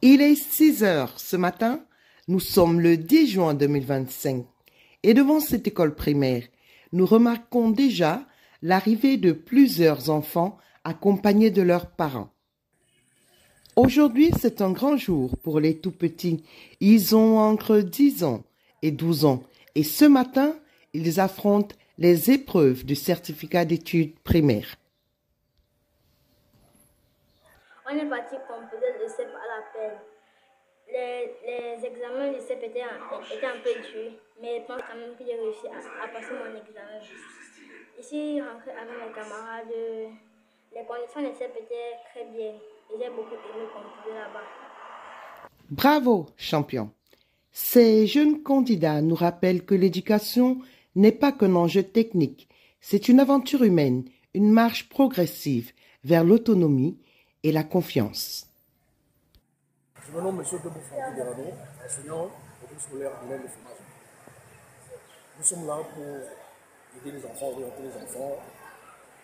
Il est 6 heures ce matin, nous sommes le 10 juin 2025 et devant cette école primaire, nous remarquons déjà l'arrivée de plusieurs enfants accompagnés de leurs parents. Aujourd'hui, c'est un grand jour pour les tout-petits. Ils ont entre 10 ans et 12 ans et ce matin, ils affrontent les épreuves du certificat d'études primaires. On est parti composer le CEP à l'appel. Les examens du CEP étaient un peu durs, mais je pense quand même que j'ai réussi à passer mon examen. Ici, rentré avec mes camarades, les conditions du CEP étaient très bien et j'ai beaucoup aimé composer là-bas. Bravo, champion! Ces jeunes candidats nous rappellent que l'éducation n'est pas qu'un enjeu technique, c'est une aventure humaine, une marche progressive vers l'autonomie et la confiance. Je me nomme M. Debout-Francky Berano, enseignant au groupe scolaire de l'aide de formation. Nous sommes là pour aider les enfants, orienter les enfants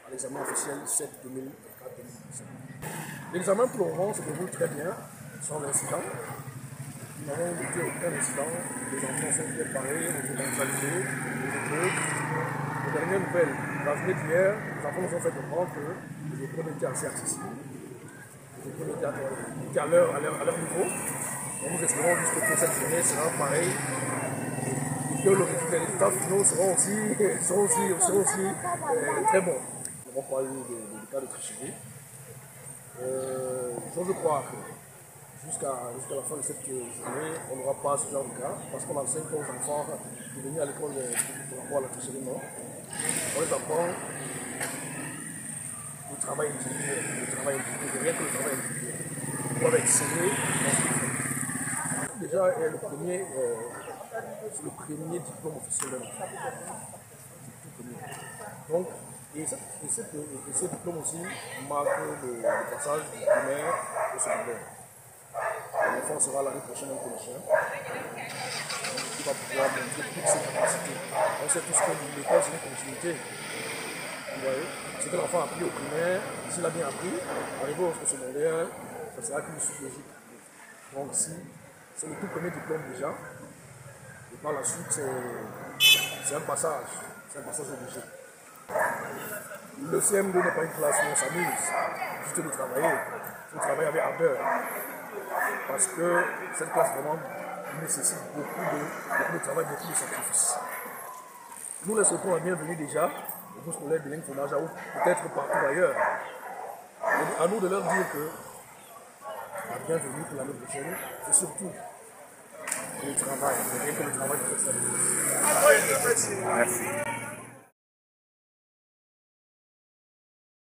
à l'examen officiel 7 2024-2025. L'examen pour le moment se déroule très bien, sans incident. Nous n'avons eu aucun incident, les enfants sont préparés, on est neutralisés, les épreuves. Les dernières nouvelles, la journée d'hier, les enfants nous ont fait comprendre que les épreuves étaient assez accessibles. Les épreuves étaient à leur niveau. Donc nous espérons juste que cette journée sera pareil et que les résultats finaux seront aussi très bons. Nous n'avons pas eu de cas de tricherie. Je crois que jusqu'à la fin de cette journée, on n'aura pas ce genre de cas, parce qu'on enseigne aux enfants de venir à l'école par rapport à la tricherie, non. On les apprend le travail individuel, rien que le travail individuel. On doit exceller dans ce qu'on fait. Déjà, c'est le premier diplôme officiel de l'enfant. C'est tout premier. Donc, et ce diplôme aussi marque le passage du primaire au secondaire. L'enfant sera l'année prochaine un collégien. Il va pouvoir montrer toutes ses capacités. On sait tous que l'école, c'est une continuité. Vous voyez, ce que l'enfant a appris au primaire, s'il a bien appris, arrivé au secondaire, ça sera qu'une suite logique. Donc ici, c'est le tout premier diplôme déjà. Et par la suite, c'est un passage. C'est un passage obligé. Le CM2 n'est pas une classe où on s'amuse, juste de travailler. Il faut travailler avec ardeur. Parce que cette classe vraiment nécessite beaucoup de travail, beaucoup de sacrifices. Nous les souhaitons la bienvenue déjà au groupe scolaire de l'Infonage ou peut-être partout ailleurs. Et à nous de leur dire que la bienvenue pour l'année prochaine, c'est surtout le travail, rien que le travail de cette année. Merci.